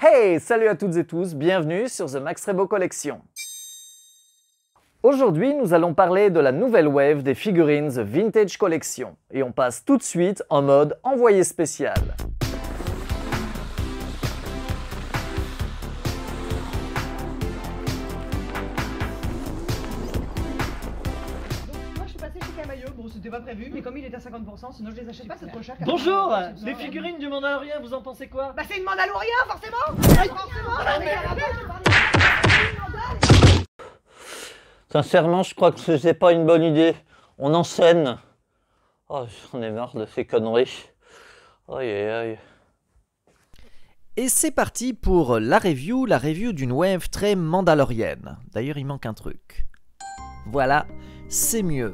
Hey, salut à toutes et tous, bienvenue sur The Max Rebo Collection. Aujourd'hui, nous allons parler de la nouvelle wave des figurines The Vintage Collection. Et on passe tout de suite en mode envoyé spécial. Bon, c'était pas prévu, mais comme il est à 50%, sinon je les achète pas, c'est trop cher. Bonjour, les figurines du Mandalorian, vous en pensez quoi? Bah c'est une Mandalorian, forcément. Sincèrement, je crois que c'est pas une bonne idée. On enchaîne. Oh, j'en ai marre de ces conneries. Aïe aïe aïe. Et c'est parti pour la review d'une wave très mandalorienne. D'ailleurs, il manque un truc. Voilà, c'est mieux.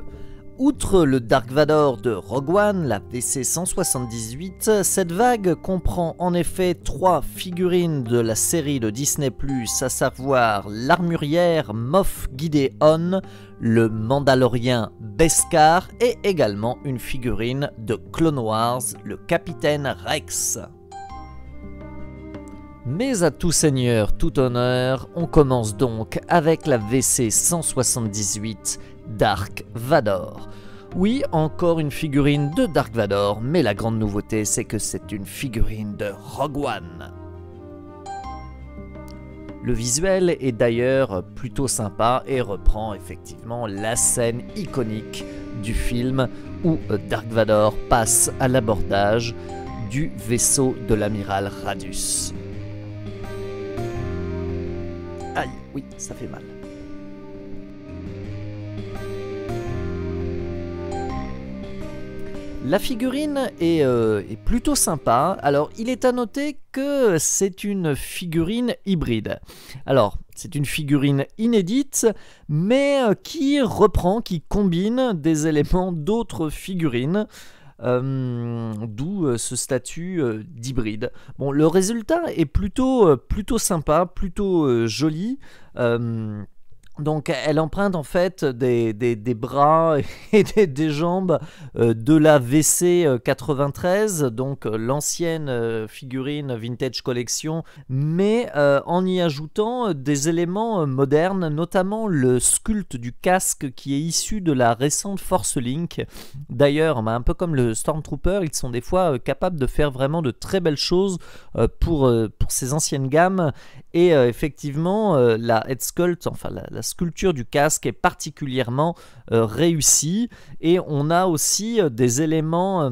Outre le Dark Vador de Rogue One, la VC178, cette vague comprend en effet 3 figurines de la série de Disney+, à savoir l'armurière Moff Gideon, le Mandalorien Beskar et également une figurine de Clone Wars, le Capitaine Rex. Mais à tout seigneur, tout honneur, on commence donc avec la VC178 Dark Vador. Oui, encore une figurine de Dark Vador, mais la grande nouveauté c'est que c'est une figurine de Rogue One. Le visuel est d'ailleurs plutôt sympa et reprend effectivement la scène iconique du film où Dark Vador passe à l'abordage du vaisseau de l'amiral Radius. Aïe, oui, ça fait mal. La figurine est plutôt sympa. Alors, il est à noter que c'est une figurine hybride. Alors, c'est une figurine inédite, mais qui reprend, qui combine des éléments d'autres figurines. D'où ce statut d'hybride. Bon, le résultat est plutôt sympa, plutôt joli. Donc elle emprunte en fait des bras et des jambes de la VC 93, donc l'ancienne figurine Vintage Collection, mais en y ajoutant des éléments modernes, notamment le sculpte du casque qui est issu de la récente Force Link. D'ailleurs, un peu comme le Stormtrooper, ils sont des fois capables de faire vraiment de très belles choses pour ces anciennes gammes. Et effectivement, la head sculpt, enfin la sculpture du casque est particulièrement réussie. Et on a aussi des éléments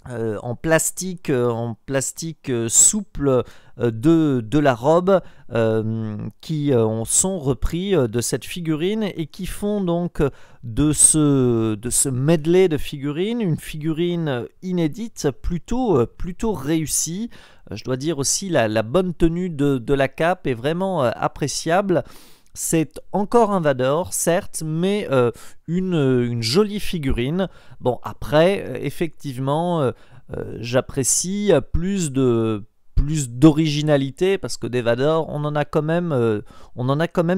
en plastique souple de la robe qui sont repris de cette figurine et qui font donc de ce medley de figurines une figurine inédite plutôt réussie. Je dois dire aussi la bonne tenue de la cape est vraiment appréciable. C'est encore un Vador, certes, mais une jolie figurine. Bon, après, effectivement, j'apprécie plus d'originalité, parce que des Vador, on en a quand même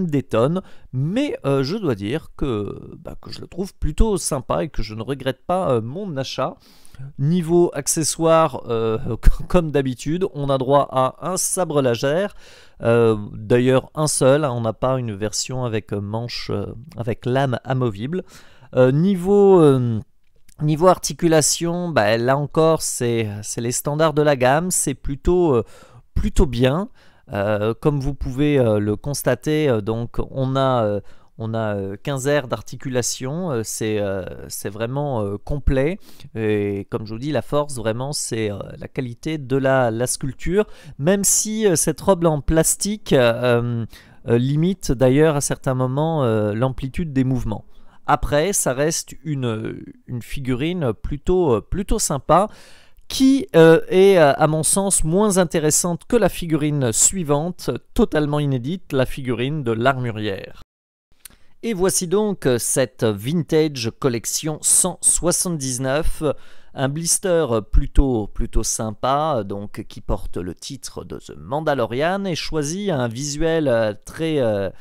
des tonnes. Mais je dois dire que je le trouve plutôt sympa et que je ne regrette pas mon achat. Niveau accessoires, comme d'habitude, on a droit à un sabre laser. D'ailleurs un seul, on n'a pas une version avec manche avec lame amovible. Niveau articulation, là encore c'est les standards de la gamme, c'est plutôt bien. Comme vous pouvez le constater, donc on a 15 aires d'articulation, c'est vraiment complet, et comme je vous dis, la force vraiment c'est la qualité de la sculpture, même si cette robe en plastique limite d'ailleurs à certains moments l'amplitude des mouvements. Après, ça reste une figurine plutôt sympa, qui est à mon sens moins intéressante que la figurine suivante, totalement inédite, la figurine de l'armurière. Et voici donc cette Vintage Collection 179, un blister plutôt sympa, donc qui porte le titre de The Mandalorian et choisit un visuel très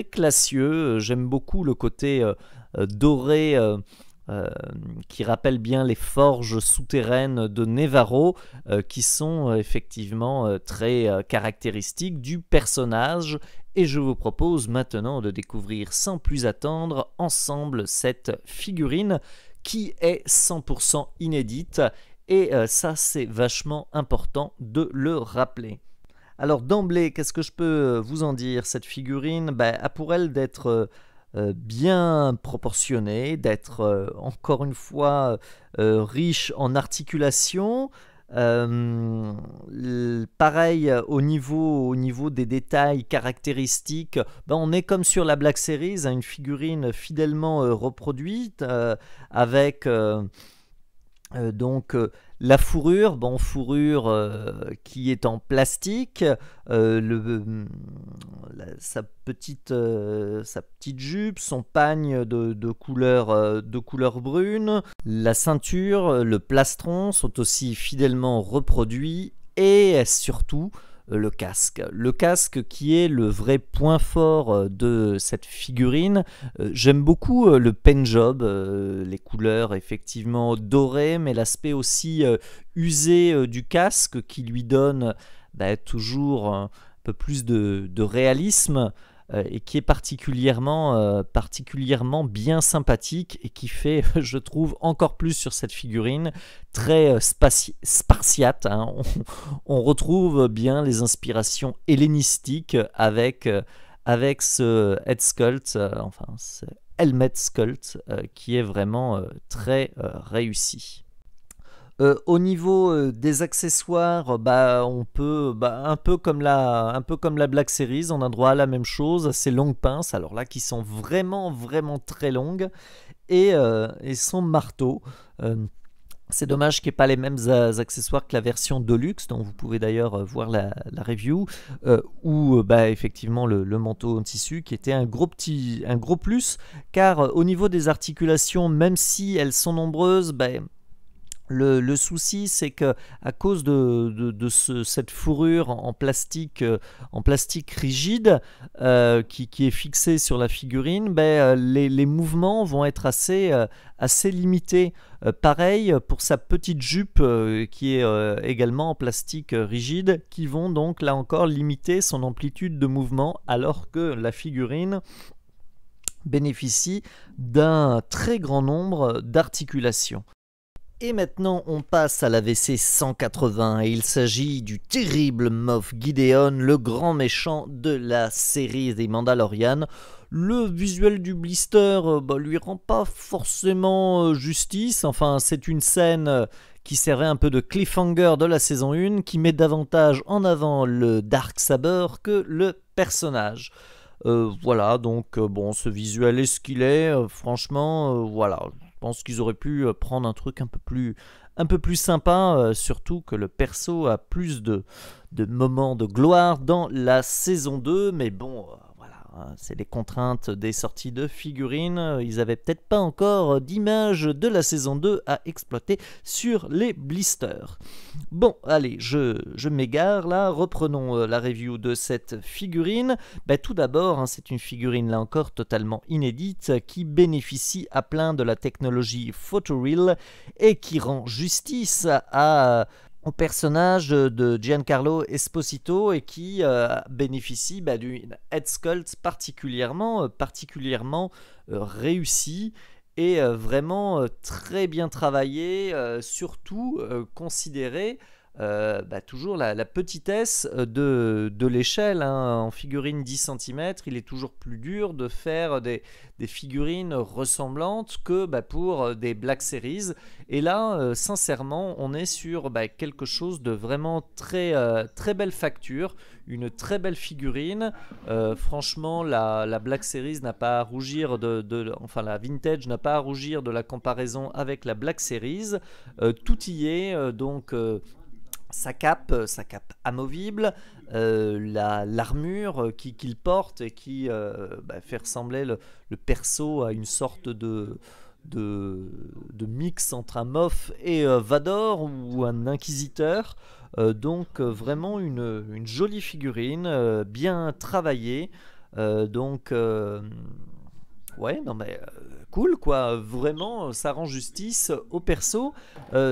classieux. J'aime beaucoup le côté doré qui rappelle bien les forges souterraines de Nevarro, qui sont effectivement très caractéristiques du personnage. Et je vous propose maintenant de découvrir sans plus attendre ensemble cette figurine qui est 100% inédite. Et ça, c'est vachement important de le rappeler. Alors d'emblée, qu'est-ce que je peux vous en dire? Cette figurine a pour elle d'être bien proportionnée, d'être encore une fois riche en articulation. Pareil au niveau des détails caractéristiques, on est comme sur la Black Series, une figurine fidèlement reproduite avec donc la fourrure, qui est en plastique, sa petite jupe, son pagne de couleur brune, la ceinture, le plastron sont aussi fidèlement reproduits, et surtout le casque qui est le vrai point fort de cette figurine. J'aime beaucoup le paint job, les couleurs effectivement dorées, mais l'aspect aussi usé du casque qui lui donne toujours un peu plus de réalisme, et qui est particulièrement bien sympathique, et qui fait, je trouve, encore plus sur cette figurine très spartiate. On retrouve bien les inspirations hellénistiques avec ce head sculpt, ce helmet sculpt, qui est vraiment très réussi. Au niveau des accessoires, on peut un peu comme la Black Series, on a droit à la même chose, ces longues pinces, alors là qui sont vraiment très longues, et son marteau. C'est dommage qu'il n'y ait pas les mêmes accessoires que la version Deluxe, dont vous pouvez d'ailleurs voir la review, où effectivement le manteau en tissu qui était un gros plus, car au niveau des articulations, même si elles sont nombreuses, le souci, c'est que à cause de cette fourrure en plastique rigide qui est fixée sur la figurine, les mouvements vont être assez limités. Pareil pour sa petite jupe qui est également en plastique rigide, qui vont donc là encore limiter son amplitude de mouvement, alors que la figurine bénéficie d'un très grand nombre d'articulations. Et maintenant on passe à la VC 180, et il s'agit du terrible Moff Gideon, le grand méchant de la série des Mandalorian. Le visuel du blister lui rend pas forcément justice, c'est une scène qui servait un peu de cliffhanger de la saison 1, qui met davantage en avant le Darksaber que le personnage. Ce visuel est ce qu'il est, franchement, je pense qu'ils auraient pu prendre un truc un peu plus sympa, surtout que le perso a plus de moments de gloire dans la saison 2, mais c'est les contraintes des sorties de figurines, ils avaient peut-être pas encore d'image de la saison 2 à exploiter sur les blisters. Bon, allez, je m'égare là, reprenons la review de cette figurine. Tout d'abord, c'est une figurine là encore totalement inédite, qui bénéficie à plein de la technologie Photoreal, et qui rend justice au personnage de Giancarlo Esposito, et qui bénéficie d'une head sculpt particulièrement réussi, et vraiment très bien travaillé, surtout considéré toujours la petitesse de l'échelle. En figurine 10 cm, il est toujours plus dur de faire des figurines ressemblantes que pour des Black Series. Et là, sincèrement, on est sur quelque chose de vraiment très belle facture, une très belle figurine. Franchement, la Black Series n'a pas à rougir la Vintage n'a pas à rougir de la comparaison avec la Black Series. Tout y est, donc sa cape amovible, l'armure qu'il porte, et qui fait ressembler le perso à une sorte de mix entre un Moff et Vador, ou un inquisiteur. Vraiment une jolie figurine, bien travaillée. Ouais, non mais cool quoi, vraiment ça rend justice au perso,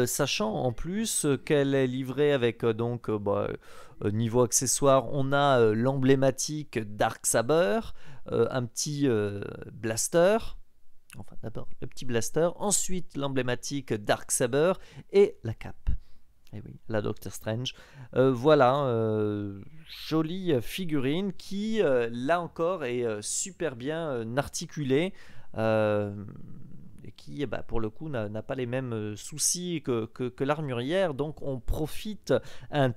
sachant en plus qu'elle est livrée avec niveau accessoire, on a l'emblématique Dark Saber, un petit blaster, enfin d'abord le petit blaster, ensuite l'emblématique Dark Saber et la cape. Et oui, la Doctor Strange. Voilà, jolie figurine qui, là encore, est super bien articulée et qui, bah, pour le coup, n'a pas les mêmes soucis que l'armurière. Donc, on profite un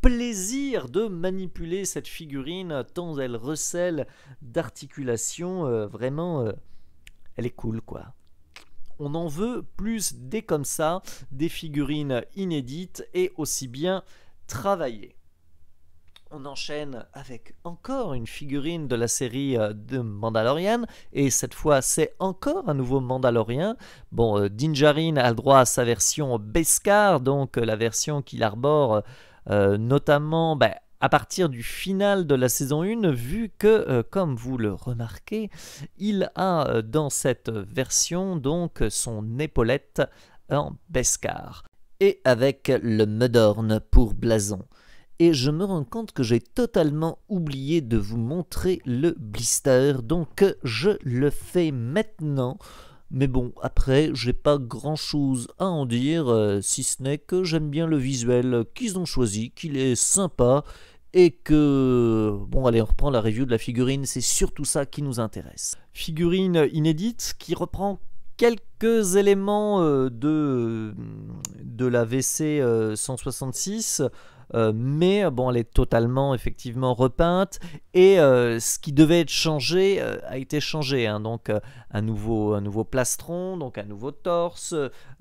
plaisir de manipuler cette figurine tant elle recèle d'articulation. Vraiment, elle est cool, quoi. On en veut plus des comme ça, des figurines inédites et aussi bien travaillées. On enchaîne avec encore une figurine de la série de Mandalorian, et cette fois c'est encore un nouveau Mandalorien. Bon, Din Djarin a le droit à sa version Beskar, donc la version qu'il arbore notamment à partir du final de la saison 1, vu que, comme vous le remarquez, il a dans cette version donc son épaulette en Beskar, et avec le Mudhorn pour blason. Et je me rends compte que j'ai totalement oublié de vous montrer le blister, donc je le fais maintenant. Mais bon, après, j'ai pas grand chose à en dire, si ce n'est que j'aime bien le visuel qu'ils ont choisi, qu'il est sympa, et que... Bon, allez, on reprend la review de la figurine, c'est surtout ça qui nous intéresse. Figurine inédite qui reprend quelques éléments de la VC 166, mais bon, elle est totalement effectivement repeinte, et ce qui devait être changé a été changé, hein. Donc un nouveau plastron, donc un nouveau torse,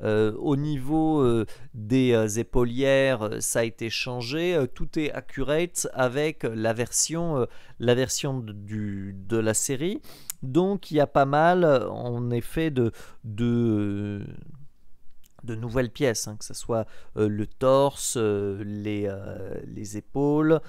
au niveau des épaulières, ça a été changé, tout est accurate avec la version de la série. Donc il y a pas mal en effet de nouvelles pièces, hein, que ce soit le torse, les épaules,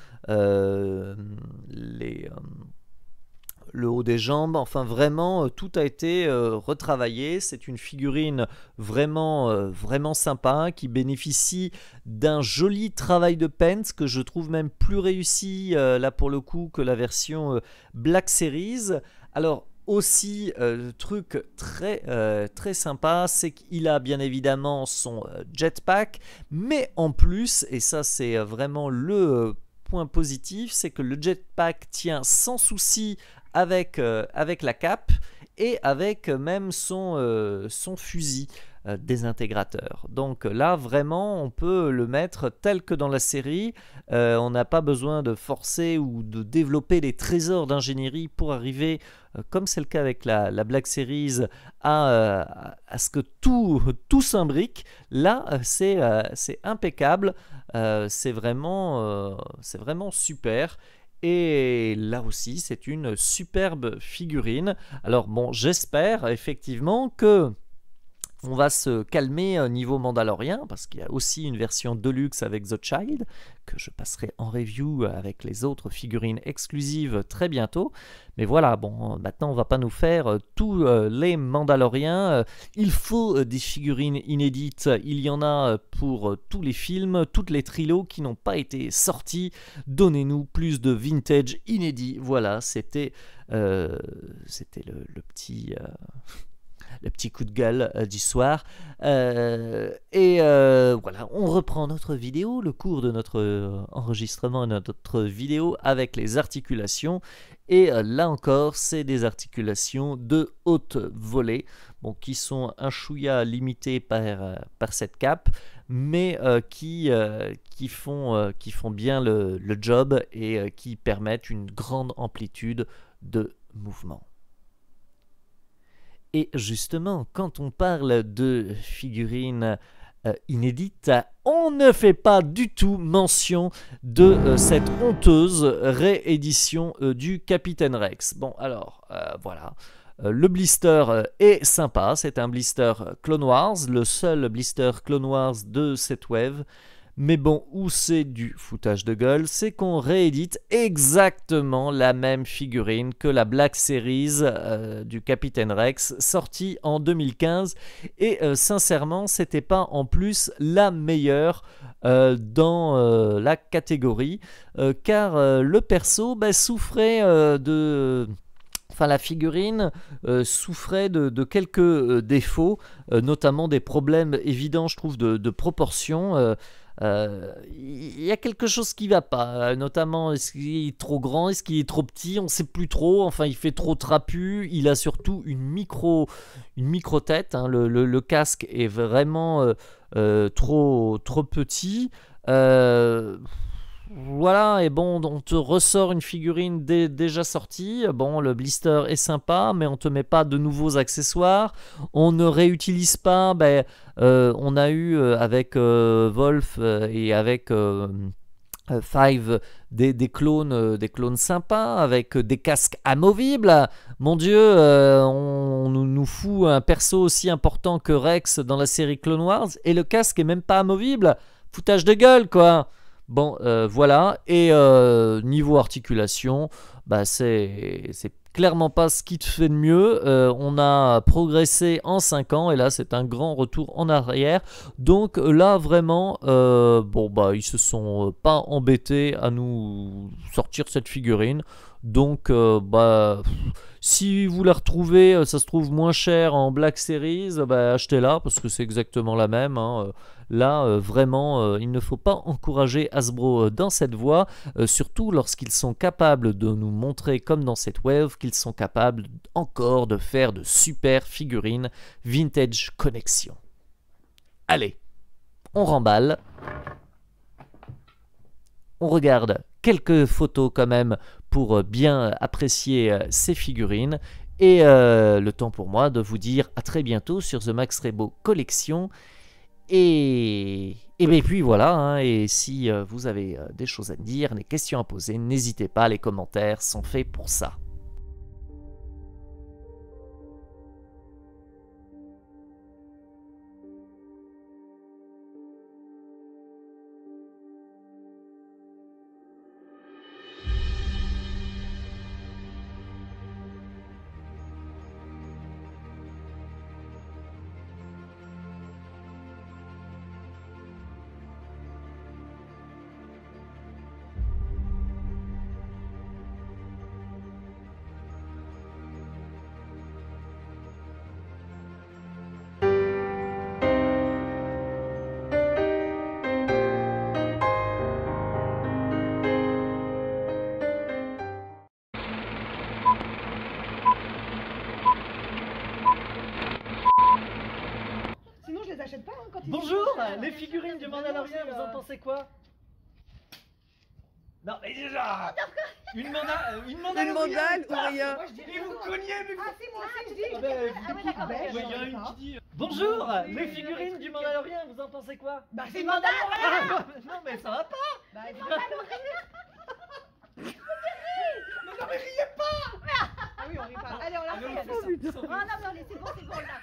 le haut des jambes, enfin vraiment tout a été retravaillé. C'est une figurine vraiment sympa qui bénéficie d'un joli travail de paint que je trouve même plus réussi là pour le coup que la version Black Series. Alors aussi, truc très sympa, c'est qu'il a bien évidemment son jetpack, mais en plus, et ça c'est vraiment le point positif, c'est que le jetpack tient sans souci avec la cape et avec même son fusil désintégrateur. Donc là vraiment on peut le mettre tel que dans la série, on n'a pas besoin de forcer ou de développer des trésors d'ingénierie pour arriver, comme c'est le cas avec la Black Series, à ce que tout s'imbrique. Là c'est impeccable, c'est vraiment super. Et là aussi c'est une superbe figurine. Alors bon, j'espère effectivement que on va se calmer niveau Mandalorian, parce qu'il y a aussi une version Deluxe avec The Child, que je passerai en review avec les autres figurines exclusives très bientôt. Mais voilà, bon, maintenant on va pas nous faire tous les Mandaloriens. Il faut des figurines inédites, il y en a pour tous les films, toutes les trilos qui n'ont pas été sortis. Donnez-nous plus de vintage inédit. Voilà, c'était le petit... le petit coup de gueule du soir. Voilà, on reprend notre vidéo, le cours de notre enregistrement et notre vidéo avec les articulations. Et là encore, c'est des articulations de haute volée, bon, qui sont un chouïa limitées par cette cape, mais qui font bien le job et qui permettent une grande amplitude de mouvement. Et justement, quand on parle de figurines inédites, on ne fait pas du tout mention de cette honteuse réédition du Capitaine Rex. Bon, alors, voilà. Le blister est sympa, c'est un blister Clone Wars, le seul blister Clone Wars de cette wave. Mais bon, où c'est du foutage de gueule, c'est qu'on réédite exactement la même figurine que la Black Series du Capitaine Rex, sortie en 2015. Et sincèrement, c'était pas en plus la meilleure dans la catégorie, car le perso souffrait de... Enfin, la figurine souffrait de quelques défauts, notamment des problèmes évidents, je trouve, de proportion. Il y a quelque chose qui va pas, notamment est-ce qu'il est trop grand, est-ce qu'il est trop petit, on sait plus trop. Enfin, il fait trop trapu. Il a surtout une micro tête. Hein. Le casque est vraiment trop petit. Voilà, et bon, on te ressort une figurine déjà sortie. Bon, le blister est sympa, mais on te met pas de nouveaux accessoires. On ne réutilise pas. On a eu avec Wolf et avec Five des clones sympas avec des casques amovibles. Mon Dieu, on nous fout un perso aussi important que Rex dans la série Clone Wars et le casque est même pas amovible. Foutage de gueule, quoi. Bon, voilà. Et niveau articulation, c'est clairement pas ce qui te fait de mieux. On a progressé en 5 ans et là, c'est un grand retour en arrière. Donc là, vraiment, ils se sont pas embêtés à nous sortir cette figurine. Donc, si vous la retrouvez, ça se trouve moins cher en Black Series, achetez-la parce que c'est exactement la même. Hein. Là, vraiment, il ne faut pas encourager Hasbro dans cette voie, surtout lorsqu'ils sont capables de nous montrer, comme dans cette wave, qu'ils sont capables encore de faire de super figurines Vintage Connection. Allez, on remballe. On regarde quelques photos quand même pour bien apprécier ces figurines. Et le temps pour moi de vous dire à très bientôt sur The Max Rebo Collection. Et puis voilà, hein, et si vous avez des choses à me dire, des questions à poser, n'hésitez pas, les commentaires sont faits pour ça. Sinon, je les achète pas hein, quand ils Bonjour, sont- les figurines du Mandalorian, vous en pensez quoi? Non, mais déjà une mandale Une mandale ou rien? Moi, je dis Et vous cognez, mais Ah, si, moi aussi, je dis. Ah ben, Ah oui, d'accord. ouais, il y en a une qui dit... Bonjour, les figurines du Mandalorian, vous en pensez quoi? Bah, c'est une mandale. Ah, non, mais ça va pas. Bah, c'est Non, mais riez pas. Ah oui, on rit pas. Allez, on la Ah, mais on fait. fait ça. putain. Ah non, non, c'est bon, là.